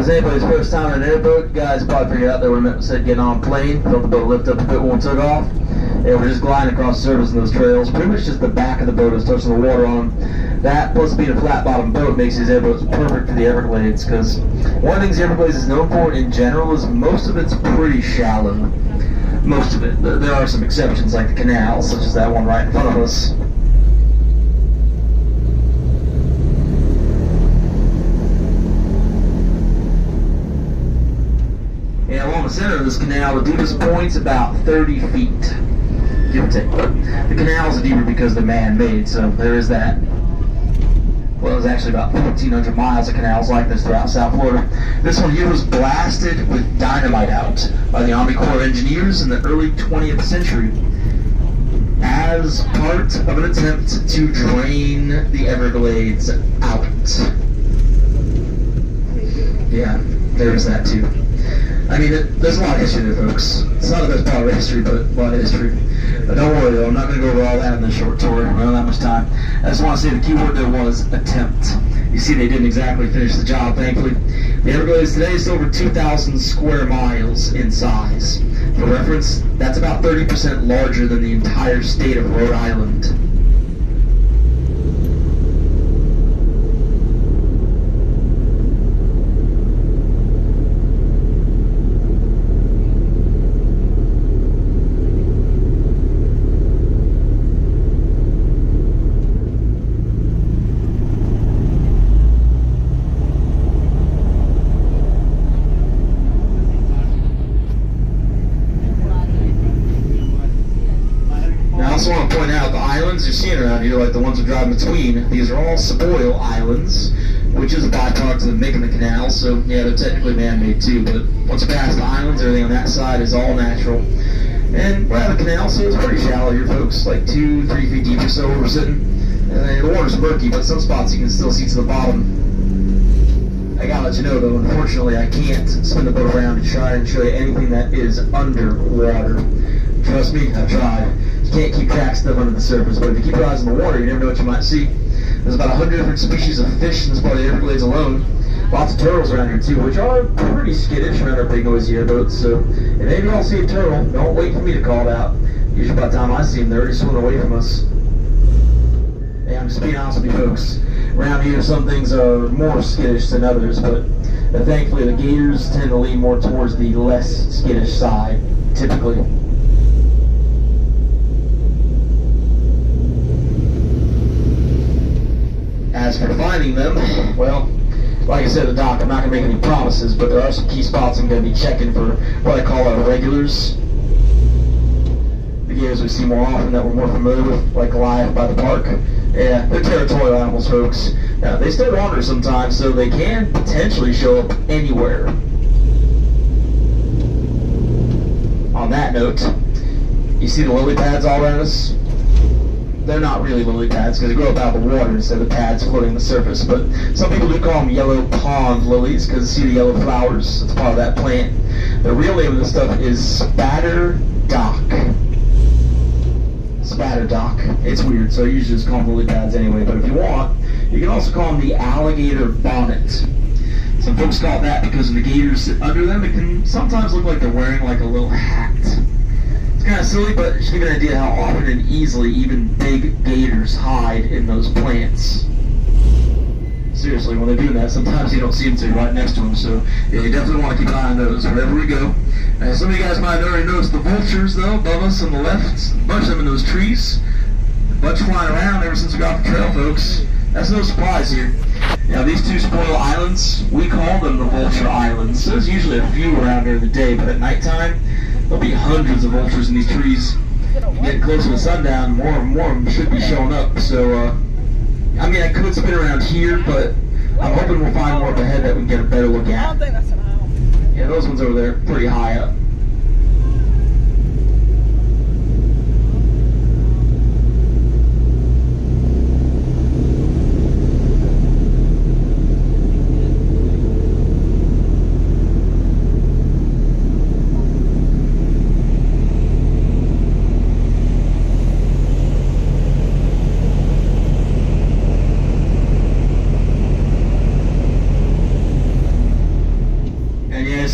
was anybody's first time in an airboat, guys probably figured out they were meant to said getting on a plane, felt the boat lift up a bit when we took off. And we're just gliding across the surface in those trails. Pretty much just the back of the boat is touching the water on them. That, plus being a flat bottom boat, makes these airboats perfect for the Everglades, because one of the things the Everglades is known for in general is most of it's pretty shallow. Most of it. There are some exceptions like the canals, such as that one right in front of us. And along the center of this canal, the deepest point's about 30 feet, give or take. But the canals are deeper because they're man-made, so there is that. Well, there's actually about 1,400 miles of canals like this throughout South Florida. This one here was blasted with dynamite out by the Army Corps of Engineers in the early 20th century as part of an attempt to drain the Everglades out. Yeah, there's that too. I mean, there's a lot of history there, folks. It's not the best part of history, but a lot of history. But don't worry, though. I'm not going to go over all that in this short tour. I don't have that much time. I just want to say the key word there was attempt. You see, they didn't exactly finish the job, thankfully. The Everglades today is over 2,000 square miles in size. For reference, that's about 30% larger than the entire state of Rhode Island. I also want to point out the islands you're seeing around here, like the ones we're driving between, these are all spoil islands, which is a byproduct of them making the canal, so yeah, they're technically man-made too, but once you pass the islands, everything on that side is all natural. And we're at the canal, so it's pretty shallow here, folks, like 2-3 feet deep or so where we're sitting. And the water's murky, but some spots you can still see to the bottom. I gotta let you know though, unfortunately I can't spin the boat around and try and show you anything that is underwater. Trust me, I've tried. You can't keep track of stuff under the surface, but if you keep your eyes on the water, you never know what you might see. There's about 100 different species of fish in this part of the Everglades alone. Lots of turtles around here too, which are pretty skittish around our big noisy airboats, so if maybe you all see a turtle, don't wait for me to call it out. Usually by the time I see them, they're already swimming away from us. Yeah, I'm just being honest with you folks. Around here, some things are more skittish than others, but thankfully the gators tend to lean more towards the less skittish side, typically. As for finding them, well, like I said at the dock, I'm not going to make any promises, but there are some key spots I'm going to be checking for what I call our regulars. The gators we see more often that we're more familiar with, like Goliath by the park. Yeah, they're territorial animals, folks. Now, they still wander sometimes, so they can potentially show up anywhere. On that note, you see the lily pads all around us? They're not really lily pads because they grow up out of the water instead of pads floating on the surface, but some people do call them yellow pond lilies because you see the yellow flowers. It's part of that plant. The real name of this stuff is spatter dock. Spatter dock. It's weird, so I usually just call them lily pads anyway, but if you want, you can also call them the alligator bonnet. Some folks call it that because when the gators sit under them, it can sometimes look like they're wearing like a little hat. It's kind of silly, but it should give you an idea how often and easily even big gators hide in those plants. Seriously, when they're doing that, sometimes you don't see them till you're right next to them, so yeah, you definitely want to keep an eye on those wherever we go. Some of you guys might have already noticed the vultures, though, above us on the left. A bunch of them in those trees. A bunch flying around ever since we got off the trail, folks. That's no surprise here. Now, these two spoil islands, we call them the Vulture Islands. There's usually a few around during the day, but at nighttime, there'll be hundreds of vultures in these trees. Getting closer to sundown, more and more of them should be showing up. So, I mean, I could spin around here, but I'm hoping we'll find more up ahead that we can get a better look at. Yeah, those ones over there, pretty high up.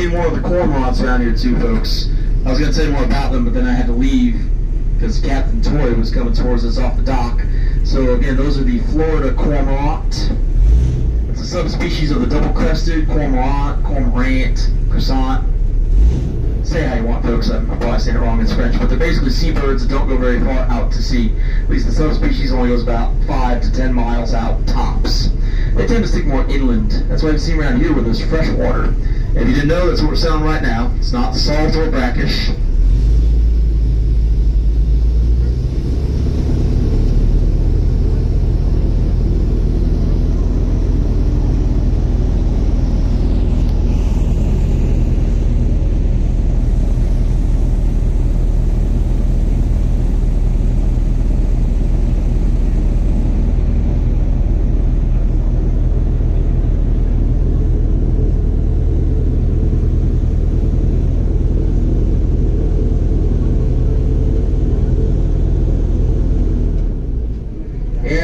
seen more of the cormorants around here too, folks. I was going to tell you more about them, but then I had to leave because Captain Toy was coming towards us off the dock. So again, those are the Florida cormorant. It's a subspecies of the double-crested cormorant, croissant. Say how you want, folks. I'm probably saying it wrong in French, but they're basically seabirds that don't go very far out to sea. At least the subspecies only goes about 5 to 10 miles out tops. They tend to stick more inland. That's why you see around here where there's fresh water. If you didn't know, that's what we're selling right now. It's not salt or brackish.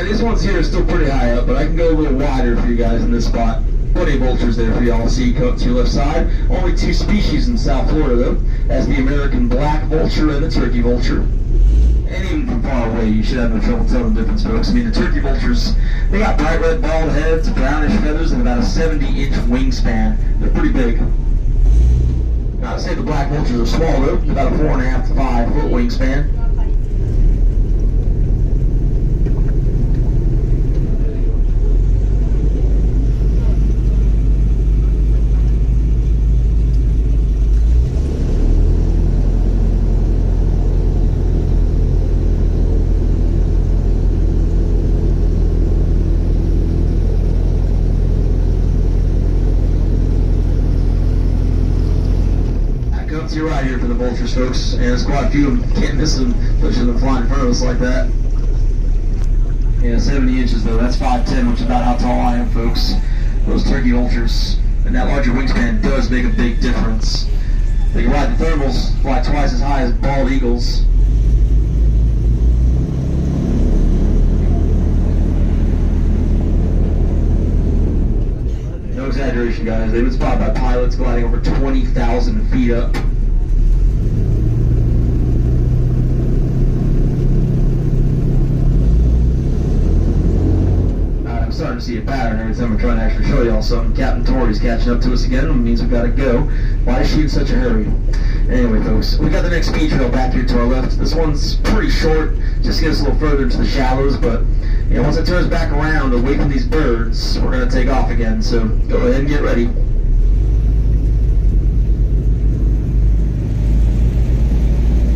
These ones here are still pretty high up, but I can go a little wider for you guys in this spot. Plenty of vultures there for y'all to see. Come up to your left side. Only 2 species in South Florida, though. That's the American black vulture and the turkey vulture. And even from far away, you should have no trouble telling the difference, folks. I mean, the turkey vultures, they got bright red bald heads, brownish feathers, and about a 70-inch wingspan. They're pretty big. Not to say the black vultures are small, though. About a 4.5 to 5 foot wingspan. You're right here for the vultures, folks, and there's quite a few of them. Can't miss them, especially them flying in front of us like that. Yeah, 70 inches though. That's 5'10", which is about how tall I am, folks. Those turkey vultures, and that larger wingspan does make a big difference. They can ride the thermals, fly twice as high as bald eagles. No exaggeration, guys. They've been spotted by pilots gliding over 20,000 feet up. Starting to see a pattern every time we're trying to actually show y'all something. Captain Tori's catching up to us again. It means we've got to go. Why is she in such a hurry? Anyway, folks, we got the next speed trail back here to our left. This one's pretty short, just gets a little further into the shallows, but once it turns back around away from these birds, we're going to take off again. So go ahead and get ready.